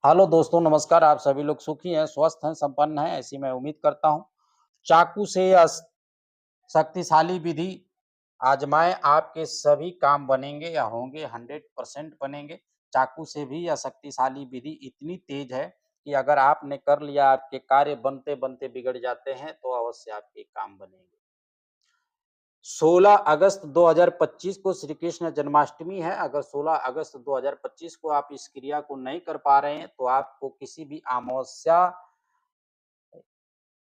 Hello दोस्तों, नमस्कार। आप सभी लोग सुखी हैं, स्वस्थ हैं, संपन्न हैं, ऐसी मैं उम्मीद करता हूँ। चाकू से यह शक्तिशाली विधि आजमाएँ, आपके सभी काम बनेंगे या होंगे, 100% बनेंगे। चाकू से भी यह शक्तिशाली विधि इतनी तेज़ है कि अगर आपने कर लिया, आपके कार्य बनते-बनते बिगड़ जाते हैं, तो अवश्य आपके काम बनेंगे। 16 अगस्त 2025 को श्री कृष्ण जन्माष्टमी है। अगर 16 अगस्त 2025 को आप इस क्रिया को नहीं कर पा रहे हैं, तो आपको किसी भी अमावस्या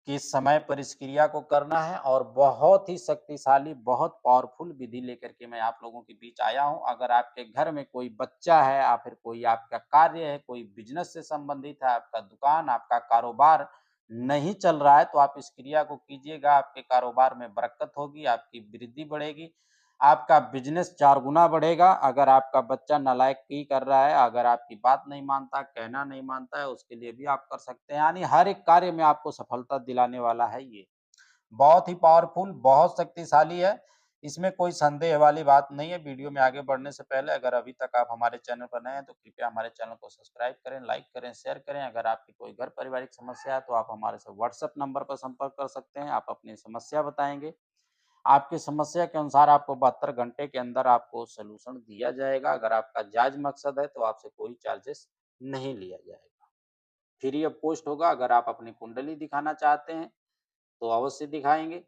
के समय पर इस क्रिया को करना है और बहुत ही शक्तिशाली, बहुत पावरफुल विधि लेकर के मैं आप लोगों के बीच आया हूँ। अगर आपके घर में कोई बच्चा है या फिर कोई आपका कार्य है, कोई बिज़नेस से संबंधित है, आपका दुकान, आपका कारोबार नहीं चल रहा है, तो आप इस क्रिया को कीजिएगा। आपके कारोबार में बरकत होगी, आपकी वृद्धि बढ़ेगी, आपका बिज़नेस 4 गुना बढ़ेगा। अगर आपका बच्चा नालायकी कर रहा है, अगर आपकी बात नहीं मानता, कहना नहीं मानता है, उसके लिए भी आप कर सकते हैं। यानी हर एक कार्य में आपको सफलता दिलाने वाला है ये। बहुत ही पावरफुल, बहुत शक्तिशाली है। इसमें कोई संदेह वाली बात नहीं है। वीडियो में आगे बढ़ने से पहले अगर अभी तक आप हमारे चैनल पर नए हैं, तो कृपया हमारे चैनल को सब्सक्राइब करें, लाइक करें, शेयर करें। अगर आपकी कोई घर पारिवारिक समस्या है, तो आप हमारे से व्हाट्सएप नंबर पर संपर्क कर सकते हैं। आप अपनी समस्या बताएँगे। आपकी समस्या के अनुसार आपको 72 घंटे के अंदर आपको सॉल्यूशन दिया जाएगा। अगर आपका जायज़ मकसद है, तो आपसे कोई चार्जेस नहीं लिया जाएगा। फ्री ऑफ कॉस्ट होगा। अगर आप अपनी कुंडली दिखाना चाहते हैं, तो अवश्य दिखाएँगे।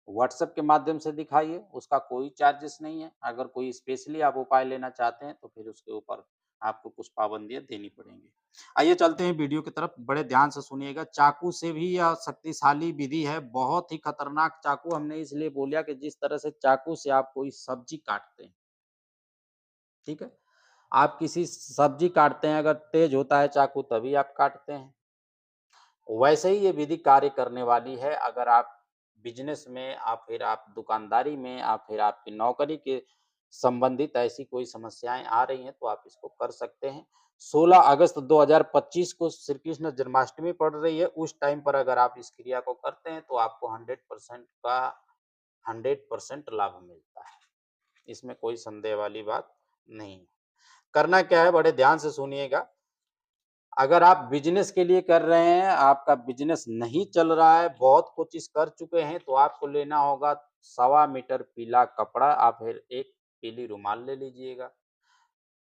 व्हाट्सएप के माध्यम से दिखाइए, उसका कोई चार्जेस नहीं है। अगर कोई स्पेशली आप उपाय लेना चाहते हैं, तो फिर उसके ऊपर आपको कुछ पाबंदियाँ देनी पड़ेंगी। आइए चलते हैं वीडियो की तरफ, बड़े ध्यान से सुनिएगा। चाकू से भी यह शक्तिशाली विधि है, बहुत ही खतरनाक चाकू। हमने इसलिए बोला कि जिस तरह से चाकू से आप कोई सब्ज़ी काटते हैं, ठीक है? आप किसी सब्ज़ी काटते हैं, अगर तेज़ होता है चाकू तभी आप काटते हैं। वैसे ही ये विधि कार्य करने वाली है। अगर आप बिज़नेस में या फिर आप दुकानदारी में या फिर आपकी नौकरी के संबंधित ऐसी कोई समस्याएँ आ रही हैं, तो आप इसको कर सकते हैं। 16 अगस्त 2025 को श्री कृष्ण जन्माष्टमी पड़ रही है, उस टाइम पर अगर आप इस क्रिया को करते हैं, तो आपको 100% लाभ मिलता है। इसमें कोई संदेह वाली बात नहीं है। करना क्या है, बड़े ध्यान से सुनिएगा। अगर आप बिज़नेस के लिए कर रहे हैं, आपका बिज़नेस नहीं चल रहा है, बहुत कोशिश कर चुके हैं, तो आपको लेना होगा सवा मीटर पीला कपड़ा, आप फिर एक पीली रुमाल ले लीजिएगा।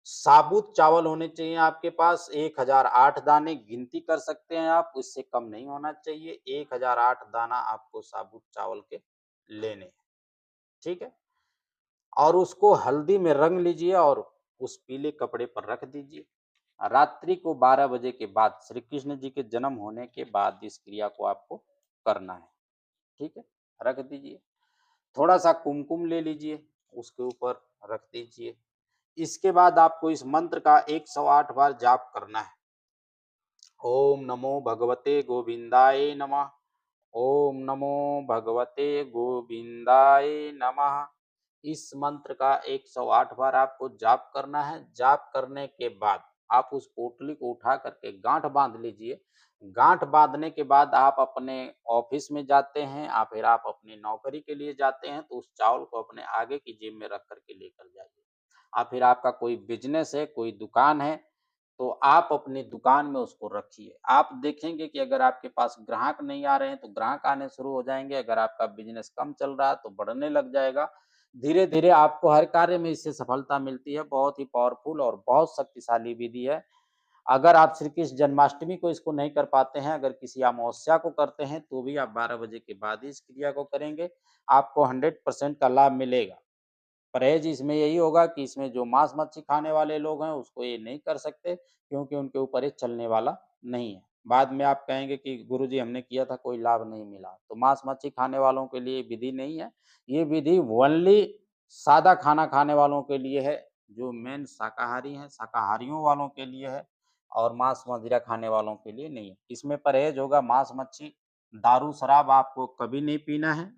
साबुत चावल होने चाहिए आपके पास 1008 दाने, गिनती कर सकते हैं आप, इससे कम नहीं होना चाहिए। 1008 दाना आपको साबुत चावल के लेने हैं, ठीक है? और उसको हल्दी में रंग लीजिए और उस पीले कपड़े पर रख दीजिए। रात्रि को 12 बजे के बाद, श्री कृष्ण जी के जन्म होने के बाद इस क्रिया को आपको करना है, ठीक है? रख दीजिए। थोड़ा-सा कुमकुम ले लीजिए, उसके ऊपर रख दीजिए। इसके बाद आपको इस मंत्र का 108 बार जाप करना है। ओम नमो भगवते गोविंदाय नमः। ओम नमो भगवते गोविंदाय नमः। इस मंत्र का 108 बार आपको जाप करना है। जाप करने के बाद आप उस पोटली को उठा करके गांठ बांध लीजिए। गांठ बांधने के बाद आप अपने ऑफिस में जाते हैं या फिर आप अपनी नौकरी के लिए जाते हैं, तो उस चावल को अपने आगे की जेब में रख करके लेकर जाइए। या फिर आपका कोई बिजनेस है, कोई दुकान है, तो आप अपनी दुकान में उसको रखिए। आप देखेंगे कि अगर आपके पास ग्राहक नहीं आ रहे हैं, तो ग्राहक आने शुरू हो जाएँगे। अगर आपका बिज़नेस कम चल रहा है, तो बढ़ने लग जाएगा। धीरे-धीरे आपको हर कार्य में इससे सफलता मिलती है। बहुत ही पावरफुल और बहुत शक्तिशाली विधि है। अगर आप श्री कृष्ण जन्माष्टमी को इसको नहीं कर पाते हैं, अगर किसी अमावस्या को करते हैं, तो भी आप 12 बजे के बाद ही इस क्रिया को करेंगे। आपको 100% का लाभ मिलेगा। परहेज़ इसमें यही होगा कि इसमें जो मांस-मच्छी खाने वाले लोग हैं, उसको ये नहीं कर सकते, क्योंकि उनके ऊपर ये चलने वाला नहीं है। बाद में आप कहेंगे कि गुरुजी हमने किया था, कोई लाभ नहीं मिला। तो मांस-मच्छी खाने वालों के लिए विधि नहीं है। ये विधि ओनली सादा खाना खाने वालों के लिए है, जो मेन शाकाहारी हैं, शाकाहारियों वालों के लिए है और मांस-मदिरा खाने वालों के लिए नहीं है। इसमें परहेज़ होगा, मांस-मच्छी, दारू, शराब आपको कभी नहीं पीना है।